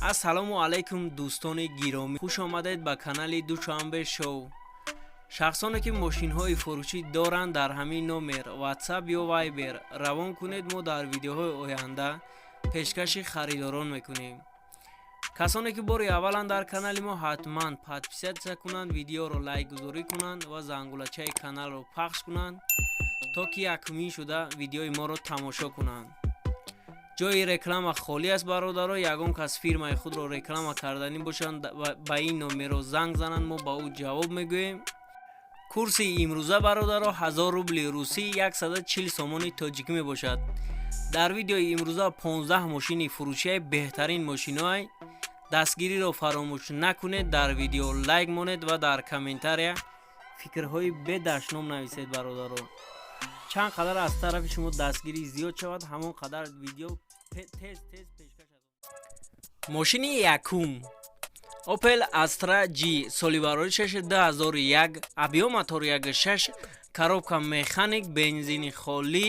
ассалому алайкум дӯстони гиромӣ, хуш омадед ба канали душанбе шоу. шахсоне ки мошинҳои фурӯшӣ доранд дар ҳамин номер WhatsApp ё Viber равон кунед, мо дар видеоҳои оянда пешкаши харидорон мекунем. касоне ки бори авваланд дар канали мо, ҳатман подписатсия кунанд, видеоро лайкгузорӣ кунанд ва зангулачаи каналро пахш кунанд, то ки якумин шуда видеои моро тамошо кунанд. ҷои реклама холӣ аст бародаро. ягон кас фирмаи худро реклама карданӣ бошанд, ба ин номеро занг зананд, мо ба ӯ ҷавоб мегӯем. курси имрӯза бародаро 1000 рубли русӣ 140 сомони тоҷикӣ мебошад. дар видеои имрӯза 15 мошини фурӯшии беҳтарин мошиноай. дастгириро фаромӯш накунед, дар видео лайк монед ва дар комментария фикрҳои бедашном нависед бародаро. чанд қадар аз тарафи шумо дастгирӣ зиёд шавад, ҳамон қадар видео тез пешкаш шавад. мошини якум Opel Astra G, соли бароришаш 2001, объем мотор 1.6, коробка механик, бензини холӣ,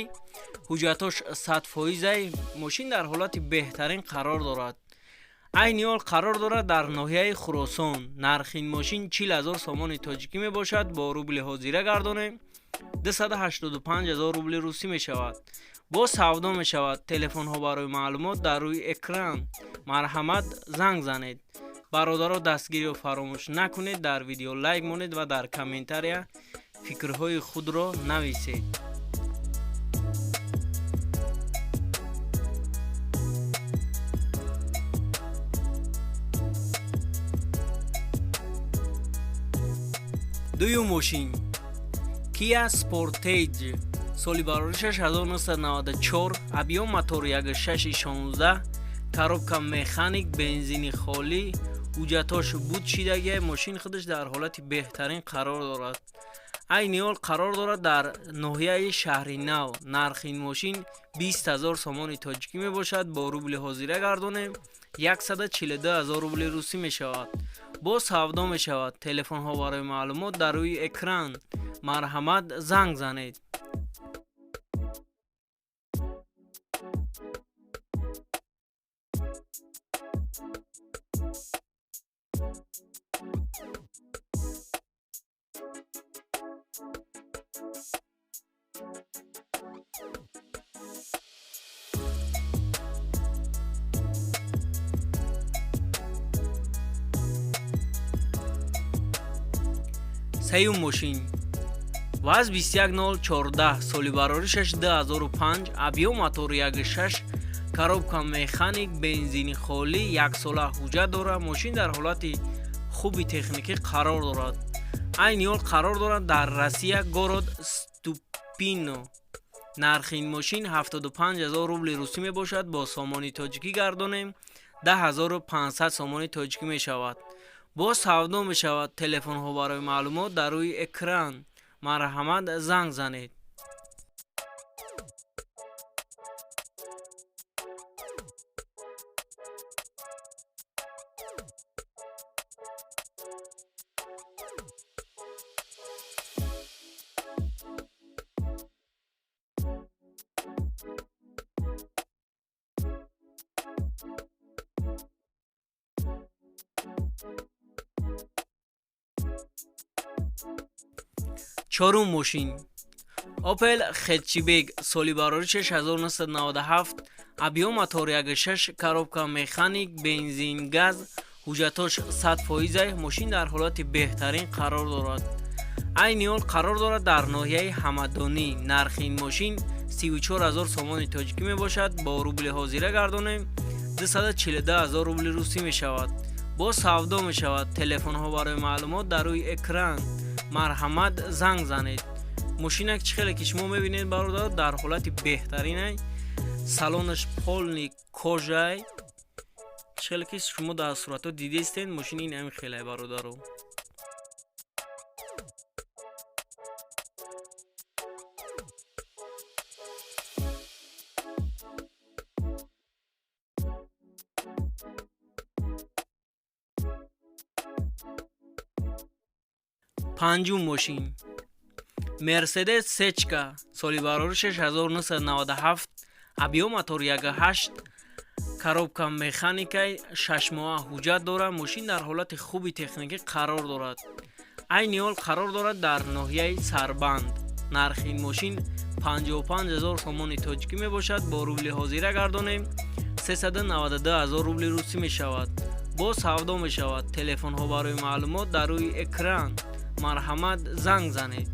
ҳуҷҷатош 100%. мошин дар ҳолати беҳтарин қарор дорад. айни ҳол қарор дорад дар ноҳияи Хуросон. нархи ин мошин 40,000 сомони тоҷикӣ мебошад. бо рубли ҳозира гардонем 285,000 рубли русӣ мешавад. бо савдо мешавад. телефонҳо барои маълумот дар рӯи экран. марҳамат, занг занед. бародаро, дастгириро фаромӯш накунед, дар видео лайк монед ва дар комментария фикрҳои худро нависед. дуюм мошин Kia Sportage, соли бароришаш 1994, объем мотор 1.616, коробка механик, бензини холӣ, ҳуҷҷатош буд шидагӣ. мошин худаш дар ҳолати беҳтарин қарор дорад. айни ҳол қарор дорад дар ноҳияи шаҳри нав. нархи ин мошин 20,000 сомони тоҷикӣ мебошад. бо рубли ҳозира гардонем 142,000 рубли русӣ мешавад. бо савдо мешавад. телефонҳо барои маълумот дар рӯи экран. марҳамат, занг занед. сеюм мошин ВАЗ 21014, соли бароришаш 2005, объем мотор 1.6, коробка механик, бензини холӣ, 1 сола ҳуҷҷат дорад. мошин дар ҳолати хуби техникӣ қарор дорад. айни ҳол қарор дорад дар Россия, город Ступино. нархи ин мошин 75,000 рубли русӣ мебошад. бо сомони тоҷикӣ гардонем 10,500 сомони тоҷикӣ мешавад. бо савдо мешавад. телефонҳо барои маълумот дар рӯи экран. марҳамат, занг занед. чорум мошин Opel Hatchback, соли бароришаш 1997, объем мотор 1.6, коробка механик, бензин газ, ҳуҷҷатош 100%. мошин дар ҳолати беҳтарин қарор дорад. айни ҳол қарор дорад дар ноҳияи ҳамадонӣ. нархи ин мошин 34,000 сомони тоҷикӣ мебошад. бо рубли ҳозира гардонем 242,000 рубли русӣ мешавад. бо савдо мешавад. телефонҳо барои маълумот дар рӯи экран. марҳамат, занг занед. мошинак чӣ хеле ки шумо мебинед бародар, дар ҳолати беҳтаринай. салонаш полни кожаи. чӣ хеле ки шумо дар сурато дидестен, мошини ин ҳамин хелай бародаро. панҷум мошин Mercedes Sechka, соли бароришаш 1997, объем мотор 1.8, коробка механикаи 6 моҳа ҳуҷҷат дорад. мошин дар ҳолати хуби техникӣ қарор дорад. айни ҳол қарор дорад дар ноҳияи Сарбанд. нархи ин мошин 55 000 сомони тоҷикӣ мебошад. бо рубли ҳозира гардонем 392 000 рубли русӣ мешавад. бо савдо мешавад. телефонҳо барои маълумот дар рӯи экран. марҳамат, занг занед.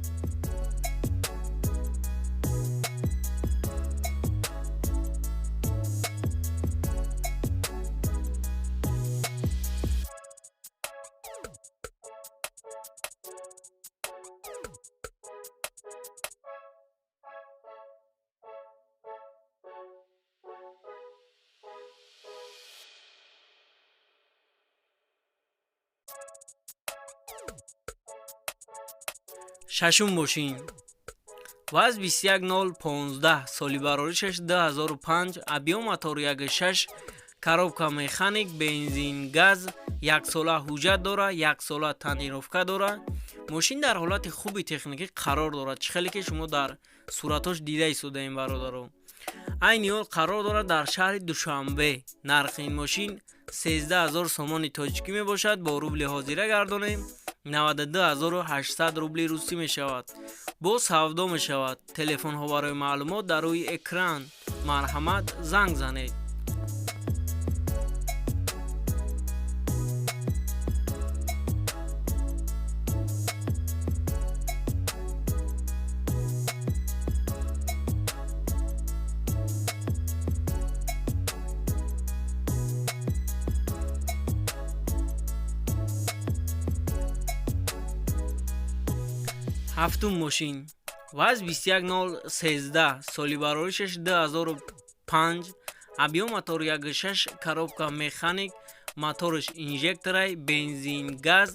шашум мошин ваз 21015 соли бароришаш 2005 объем мотори 1.6 коробка механик бензин газ 1 сола ҳуҷҷат дорад. 1 сола танировка дорад. мошин дар ҳолати хуби техникӣ қарор дорад. чихеле ки шумо дар суратош дида истодаем бародаро. айни ҳол қарор дорад дар шаҳри Душанбе. нархи ин мошин 13 000 сомони тоҷикӣ мебошад. бо рубли ҳозира гардонем 92 800 рубли русӣ мешавад. бо савдо мешавад. телефонҳо барои маълумот дар рӯи экран. марҳамат, занг занед. ҳафтум мошин ваз 21013 соли бароришаш 2005 объем мотори 1.6 коробка механик моториш инжекторай бензин газ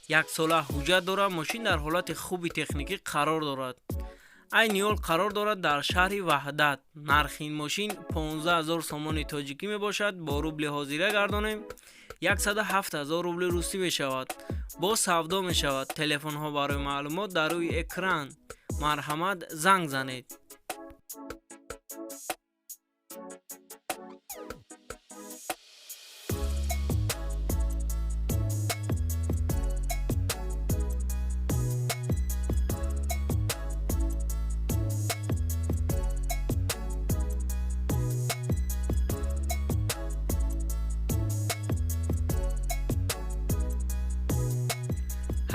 1 сола ҳуҷҷат дорад. мошин дар ҳолати хуби техникӣ қарор дорад. айни ҳол қарор дорад дар шаҳри Ваҳдат. нархи ин мошин 15 000 сомони тоҷикӣ мебошад. бо рубли ҳозира гардонем 107 000 рубли русӣ мешавад. бо савдо мешавад. телефонҳо барои маълумот дар рӯи экран. марҳамат, занг занед.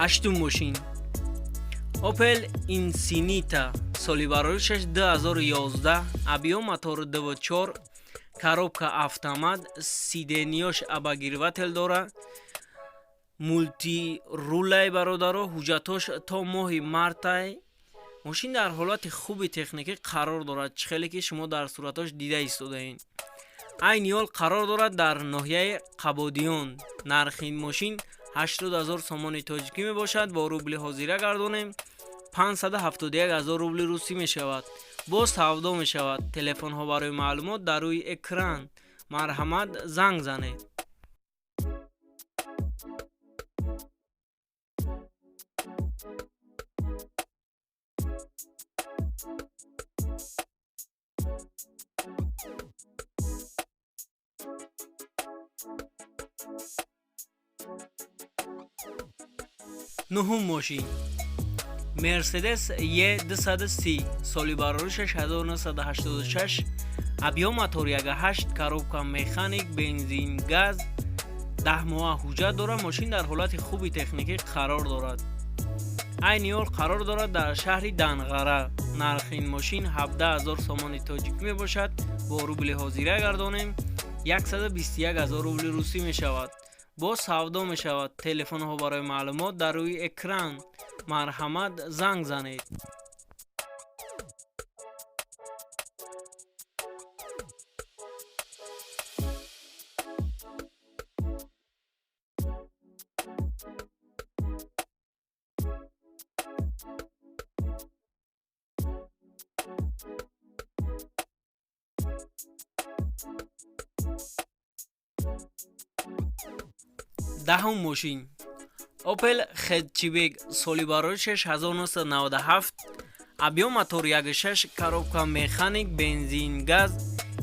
ҳаштум мошин Opel Infinita соли бароришаш 2011 объем мотори 2.4 коробка автомат сиденёш абагирвател дорад. мулти рулай бародаро ҳуҷҷатош то моҳи мартай. мошин дар ҳолати хуби техникӣ қарор дорад. чихеле ки шумо дар суратош дида истодаин. айни ҳол қарор дорад дар ноҳияи Қабодиён. нархи ин мошин 80 000 сомони тоҷикӣ мебошад. бо рубли ҳозира гардонем 571 000 рубли русӣ мешавад. бо савдо мешавад. телефонҳо барои маълумот дар рӯи экран. марҳамат, занг занед. нуҳум мошин Mercedes E230 соли бароришаш 1986 объем мотори 1.8 коробка механик бензин газ 10 моҳа ҳуҷҷат дорад. мошин дар ҳолати хуби техникӣ қарор дорад. айни ҳол қарор дорад дар шаҳри Данғара. нархи ин мошин 17 000 сомони тоҷикӣ мебошад. бо рубли ҳозира гардонем 121 000 рубли русӣ мешавад. бо савдо мешавад. телефонҳо барои маълумот дар рӯи экран. марҳамат, занг занед. دهم ماشین Opel Hatchback соли бароришаш 1997 объем мотори 1.6 коробка механик бензин газ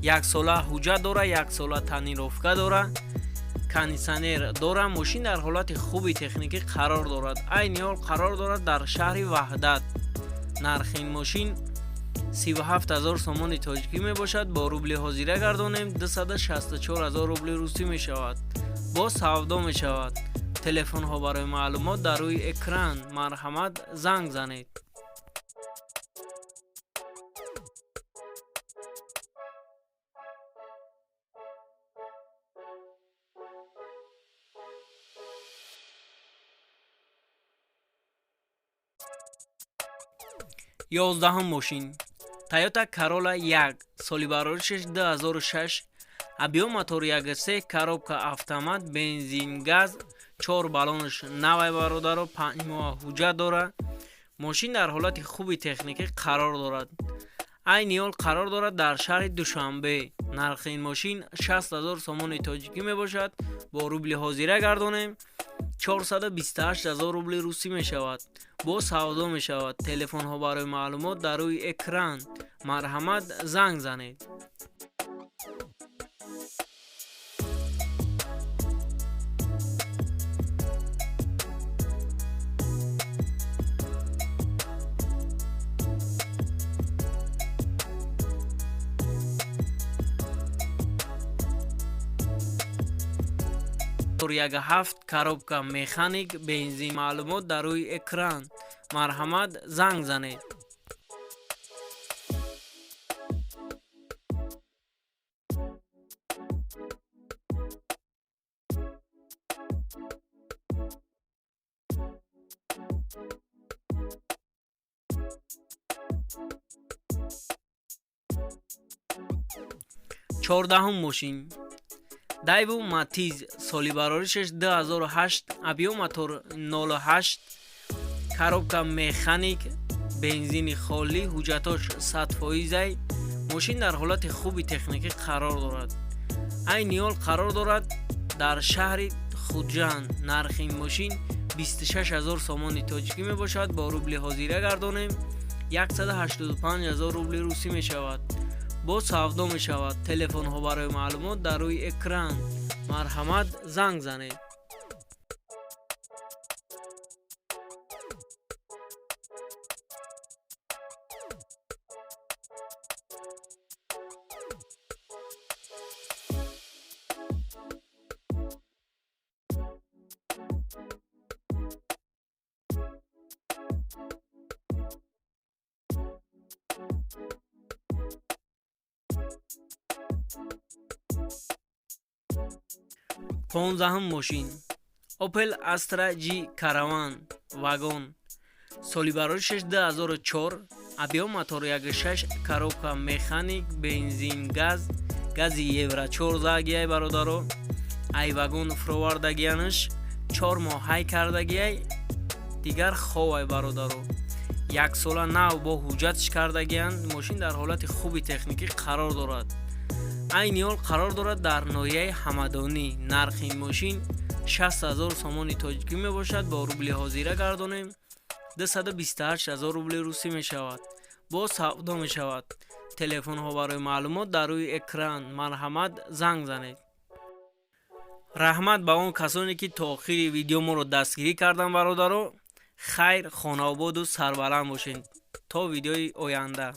1 сола ҳуҷҷат дора, 1 сола танировка дора, кондитсионер дора. мошин дар ҳолати хуби техникӣ қарор дорад. айни ҳол қарор дорад дар шаҳри ваҳдат. нархи ин мошин 37000 сомони тоҷикӣ мебошад. бо рубли ҳозира гардонем 264000 рубли русӣ мешавад. бо савдо мешавад. телефонҳо барои маълумот дар рӯи экран. марҳамат, занг занед. 11 мошин Toyota Corolla 1 соли бароришаш 2006, абиём мотор 1.3, коробка автомат, бензин, газ, 4 баллонаш навай бародаро, 5 моҳ ҳуҷҷат дора. мошин дар ҳолати хуби техникӣ қарор дорад. айни ҳол қарор дорад дар шаҳри Душанбе. нархи ин мошин 60000 сомони тоҷикӣ мебошад. бо рубли ҳозира гардонем 428000 рубли русӣ мешавад. бо савдо мешавад. телефонҳо барои маълумот дар рӯи экран. марҳамат, занг занед. мотор 1.7, коробка механик, бензин. маълумот дар рӯи экран. марҳамат, занг занед. چهاردهم ماشین Daewoo Matiz соли бароришаш 2008, абиём мотор 08, коробка механик, бензини холӣ, ҳуҷҷатош 100%. мошин дар ҳолати хуби техникӣ қарор дорад. айни ҳол қарор дорад дар шаҳри Хуҷанд. нархи ин мошин 26000 сомони тоҷикӣ мебошад. бо рубли ҳозира гардонем 185000 рубли русӣ мешавад. бо савдо мешавад. телефонҳо барои маълумот дар рӯи экран. марҳамат, занг занед. پانزدهم ماشین Opel Astra G Caravan вагон соли бароришаш 2004, абиём мотор 1.6, коробка механик, бензин, газ, гази евро 4 загияй бародаро. ай вагон фровардагиянаш 4 моҳ ҳай кардагияй дигар ховай бародаро. 1 сола нав бо ҳуҷҷатш кардагиянд. мошин дар ҳолати хуби техникӣ қарор дорад. айни ҳол қарор дорад дар ноҳияи ҳамадонӣ. нархи ин мошин 60000 сомони тоҷикӣ мебошад. бо рубли ҳозира гардонем 228000 рубли русӣ мешавад. бо савдо мешавад. телефонҳо барои маълумот дар рӯи экран. марҳамат, занг занед. раҳмат ба он касоне ки то охири видео моро дастгирӣ кардан бародаро. хайр, хонаободу сарбаланд бошед. то видеои оянда.